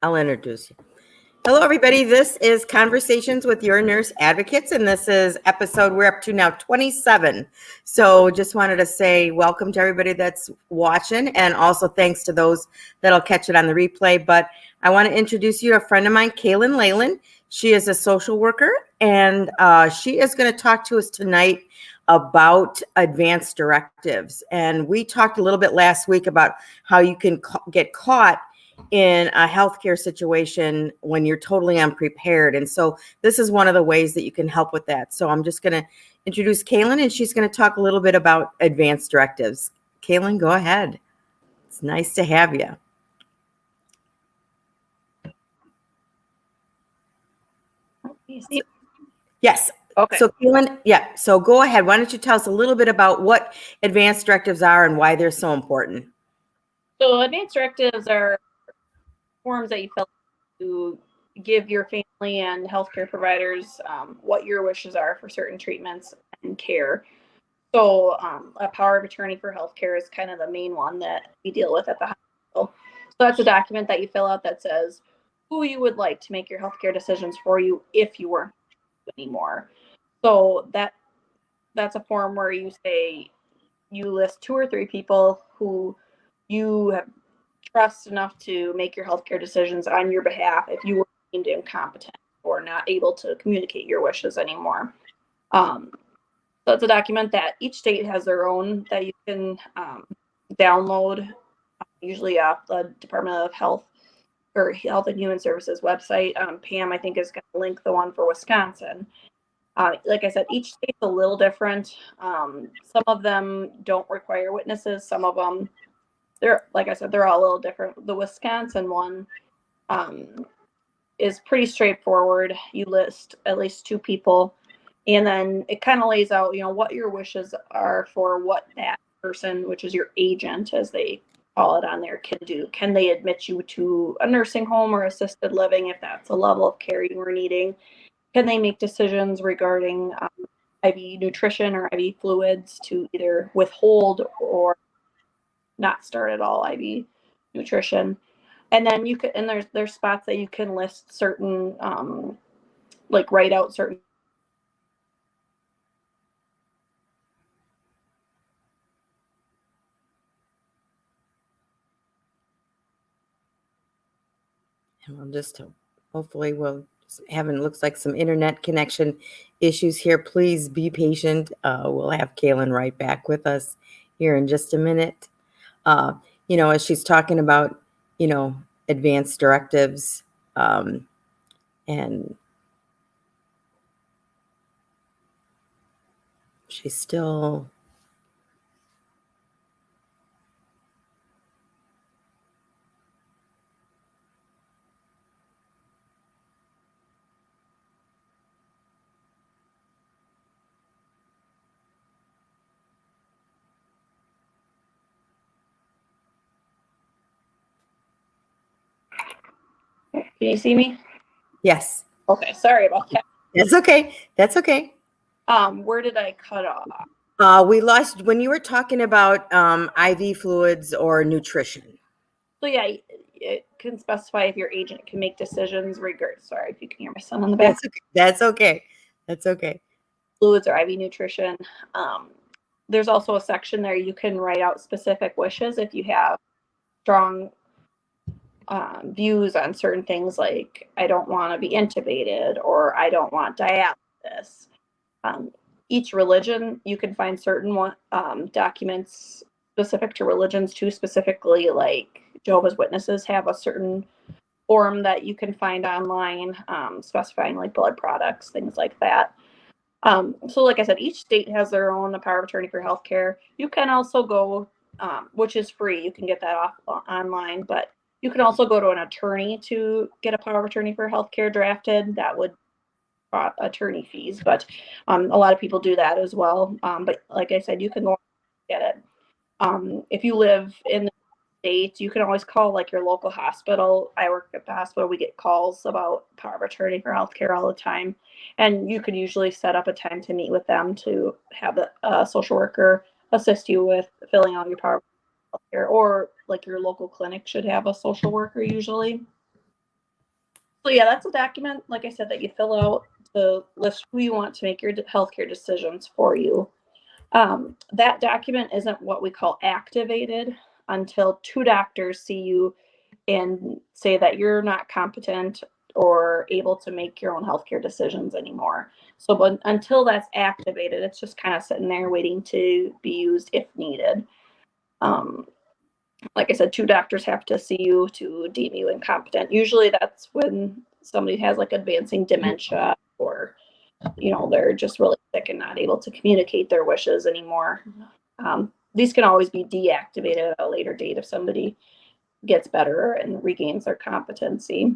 I'll introduce you. Hello, everybody. This is Conversations with Your Nurse Advocates, and this is episode we're up to now 27. So just wanted to say welcome to everybody that's watching, and also thanks to those that'll catch it on the replay. But I want to introduce you to a friend of mine, Kaylan Laylan. She is a social worker, and she is going to talk to us tonight about advanced directives. And we talked a little bit last week about how you can get caught in a healthcare situation when you're totally unprepared. And so this is one of the ways that you can help with that. So I'm just going to introduce Kaylan, and she's going to talk a little bit about advanced directives. Kaylan, go ahead. It's nice to have you. Yes. Okay. So Kaylan, yeah. So go ahead. Why don't you tell us a little bit about what advanced directives are and why they're so important? So advanced directives are forms that you fill out to give your family and healthcare providers what your wishes are for certain treatments and care. So a power of attorney for healthcare is kind of the main one that we deal with at the hospital. So that's a document that you fill out that says who you would like to make your healthcare decisions for you if you weren't anymore. So that's a form where you say you list 2 or 3 people who you have trust enough to make your healthcare decisions on your behalf if you were deemed incompetent or not able to communicate your wishes anymore. So it's a document that each state has their own that you can download, usually off the Department of Health or Health and Human Services website. Pam, I think, is going to link the one for Wisconsin. Like I said, each state's a little different. Some of them don't require witnesses. Some of them, like I said, they're all a little different. The Wisconsin one is pretty straightforward. You list at least 2 people, and then it kind of lays out, what your wishes are for what that person, which is your agent, as they call it on there, can do. Can they admit you to a nursing home or assisted living if that's a level of care you were needing? Can they make decisions regarding IV nutrition or IV fluids to either withhold or not start at all IV nutrition? And then you could, and there's spots that you can list certain, like write out certain. And we'll just hopefully we'll having looks like some internet connection issues here. Please be patient. We'll have Kaylan right back with us here in just a minute. As she's talking about, advanced directives, and she's still. Can you see me? Yes. Okay, sorry about that. That's okay. That's okay. Where did I cut off? We lost when you were talking about IV fluids or nutrition. So yeah, it can specify if your agent can make decisions regarding. Sorry if you can hear my son in the back. That's okay. That's okay. Fluids or IV nutrition. There's also a section there you can write out specific wishes if you have strong views on certain things, like I don't want to be intubated or I don't want dialysis. Each religion, you can find certain documents specific to religions too. Specifically, like Jehovah's Witnesses have a certain form that you can find online, specifying like blood products, things like that. So like I said, each state has their own power of attorney for healthcare. You can also go, which is free, you can get that off online, but you can also go to an attorney to get a power of attorney for healthcare drafted. That would cost attorney fees, but a lot of people do that as well. But like I said, you can go get it. If you live in the States, you can always call like your local hospital. I work at the hospital. We get calls about power of attorney for healthcare all the time. And you could usually set up a time to meet with them to have a social worker assist you with filling out your power of healthcare, or like your local clinic should have a social worker usually. So yeah, that's a document, like I said, that you fill out to list who you want to make your healthcare decisions for you. That document isn't what we call activated until two doctors see you and say that you're not competent or able to make your own healthcare decisions anymore. So, but until that's activated, it's just kind of sitting there waiting to be used if needed. Um, like I said, two doctors have to see you to deem you incompetent. Usually that's when somebody has like advancing dementia or, they're just really sick and not able to communicate their wishes anymore. These can always be deactivated at a later date if somebody gets better and regains their competency.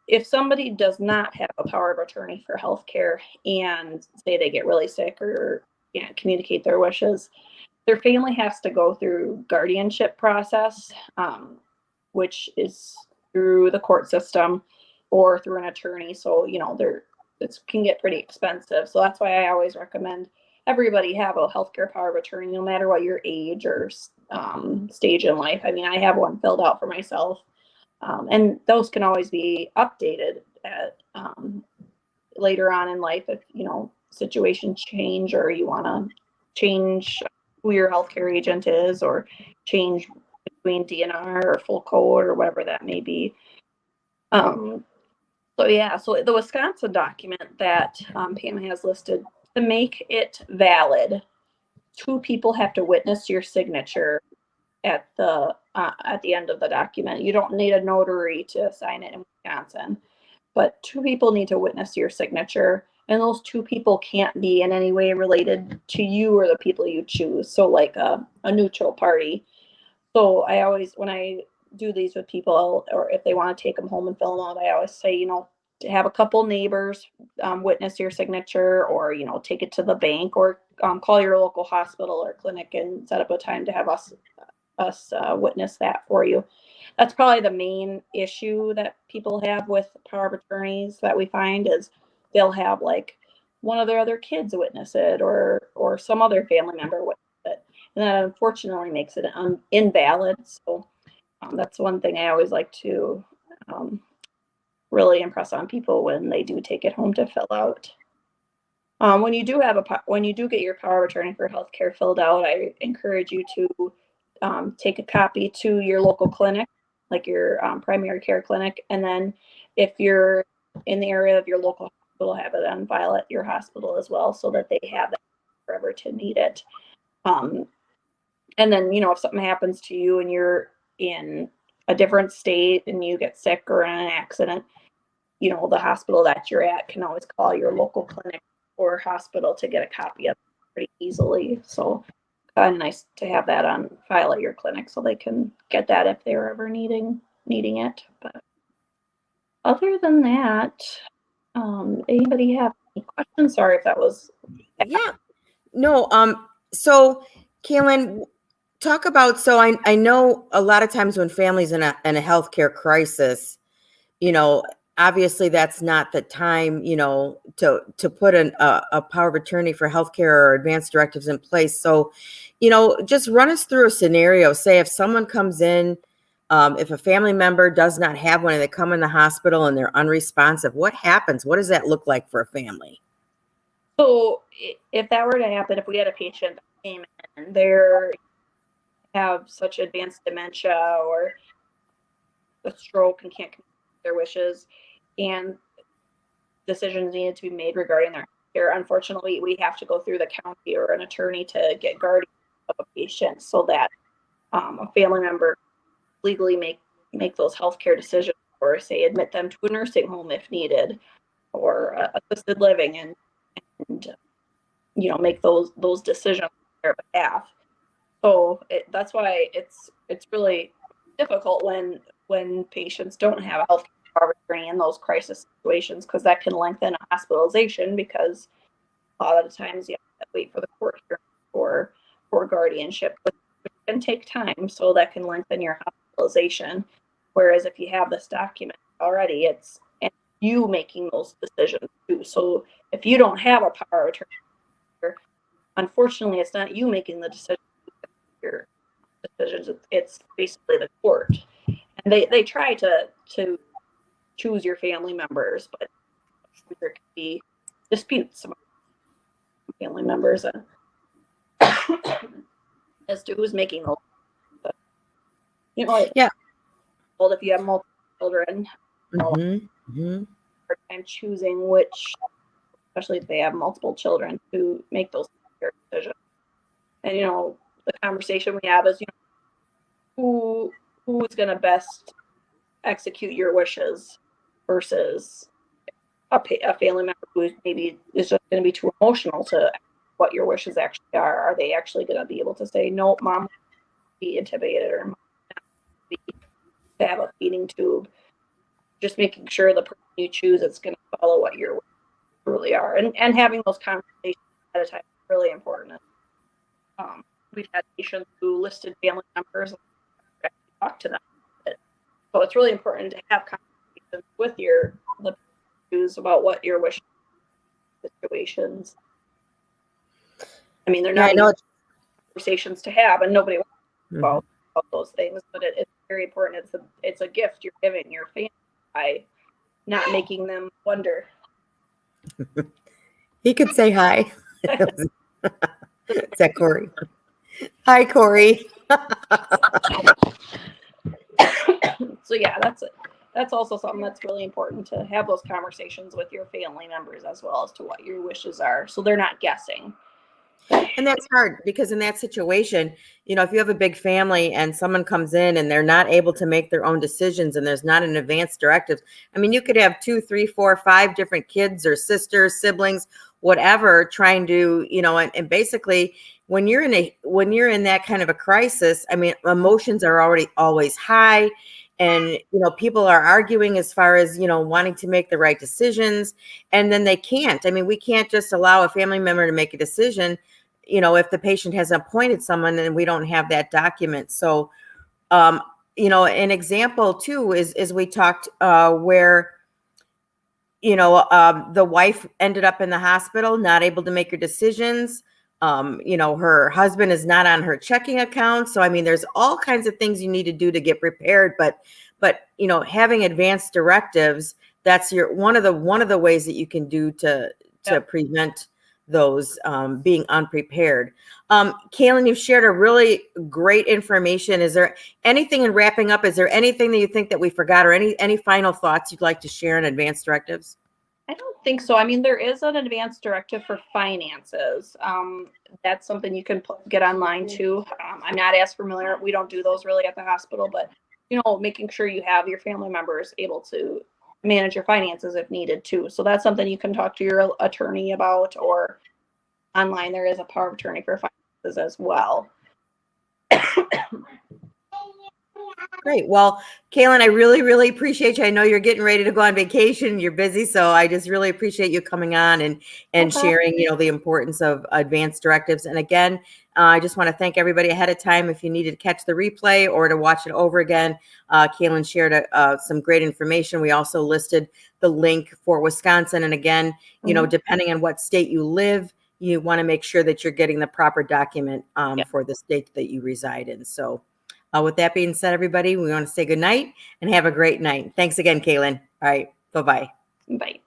If somebody does not have a power of attorney for healthcare and say they get really sick or can't communicate their wishes, their family has to go through guardianship process, which is through the court system or through an attorney. So, it can get pretty expensive. So that's why I always recommend everybody have a healthcare power of attorney, no matter what your age or stage in life. I mean, I have one filled out for myself. And those can always be updated at later on in life if, situations change or you want to change who your healthcare agent is or change between DNR or full code or whatever that may be. So the Wisconsin document that Pam has listed, to make it valid, two people have to witness your signature at the end of the document. You don't need a notary to sign it in Wisconsin, but two people need to witness your signature, and those two people can't be in any way related to you or the people you choose. So like a neutral party. So I always, when I do these with people, or if they want to take them home and fill them out, I always say, to have a couple neighbors witness your signature, or take it to the bank, or call your local hospital or clinic and set up a time to have us witness that for you. That's probably the main issue that people have with power of attorneys that we find is they'll have like one of their other kids witness it, or some other family member witness it, and that unfortunately makes it invalid. So that's one thing I always like to really impress on people when they do take it home to fill out. When you do get your power of attorney for healthcare filled out, I encourage you to take a copy to your local clinic, like your primary care clinic, and then if you're in the area of your local hospital, have it on file at your hospital as well, so that they have that forever to need it. And then, if something happens to you and you're in a different state and you get sick or in an accident, the hospital that you're at can always call your local clinic or hospital to get a copy of it pretty easily. So kind of nice to have that on file at your clinic so they can get that if they're ever needing it. But other than that, anybody have any questions? Sorry if that was. Yeah. No. So, Kaylan, talk about. So I know a lot of times when families in a healthcare crisis, obviously that's not the time, to put a power of attorney for healthcare or advanced directives in place. So, just run us through a scenario. Say if someone comes in, if a family member does not have one and they come in the hospital and they're unresponsive, what happens? What does that look like for a family? So if that were to happen, if we had a patient that came in, they have such advanced dementia or a stroke and can't communicate their wishes, and decisions needed to be made regarding their care, unfortunately, we have to go through the county or an attorney to get guardian of a patient so that a family member legally make those healthcare decisions, or say admit them to a nursing home if needed, or assisted living, and make those decisions on their behalf. So that's why it's really difficult when patients don't have a healthcare power of attorney in those crisis situations, because that can lengthen a hospitalization, because a lot of the times you have to wait for the court hearing for guardianship, which can take time, so that can lengthen your hospitalization. Whereas if you have this document already, it's and you making those decisions too. So if you don't have a power of attorney, unfortunately, it's not you making the decision. Your decisions. It's basically the court, and they try to choose your family members, but there could be disputes among family members as to who's making those. But, Yeah. Well, if you have multiple children, hard time choosing which, especially if they have multiple children, to make those decisions. And the conversation we have is, who is going to best execute your wishes versus a family member who maybe is just going to be too emotional to what your wishes actually are. Are they actually going to be able to say, no, mom will be intubated, or mom will to have a feeding tube? Just making sure the person you choose is going to follow what your wishes really are, and having those conversations at a time is really important. We've had patients who listed family members and talk to them. So it's really important to have conversations with the choose about what your wish situations. I mean, they're not conversations to have, and nobody wants to about those things, but it's very important. It's a gift you're giving your family by not making them wonder. He could say hi. Is that Corey? Hi, Corey. So yeah, that's also something that's really important, to have those conversations with your family members as well as to what your wishes are, so they're not guessing. And that's hard, because in that situation, if you have a big family and someone comes in and they're not able to make their own decisions and there's not an advance directive, I mean, you could have 2, 3, 4, 5 different kids or sisters, siblings, whatever, trying to, and basically when you're in that kind of a crisis, I mean, emotions are already always high. And, people are arguing as far as, wanting to make the right decisions, and then they can't. I mean, we can't just allow a family member to make a decision, if the patient has appointed someone and we don't have that document. So, an example too is we talked where, the wife ended up in the hospital, not able to make her decisions. Her husband is not on her checking account. So, I mean, there's all kinds of things you need to do to get prepared, but having advanced directives, that's one of the ways that you can do to prevent those being unprepared. Kaylan, you've shared a really great information. Is there anything, in wrapping up, is there anything that you think that we forgot, or any final thoughts you'd like to share in advanced directives? I don't think so. I mean, there is an advanced directive for finances. That's something you can get online too. I'm not as familiar. We don't do those really at the hospital, but making sure you have your family members able to manage your finances if needed too. So that's something you can talk to your attorney about, or online there is a power of attorney for finances as well. Great. Well, Kaylan, I really, really appreciate you. I know you're getting ready to go on vacation. You're busy. So I just really appreciate you coming on and sharing, the importance of advanced directives. And again, I just want to thank everybody ahead of time. If you needed to catch the replay or to watch it over again, Kaylan shared some great information. We also listed the link for Wisconsin. And again, depending on what state you live, you want to make sure that you're getting the proper document for the state that you reside in. So with that being said, everybody, we want to say good night and have a great night. Thanks again, Kaylan. All right. Bye-bye. Bye.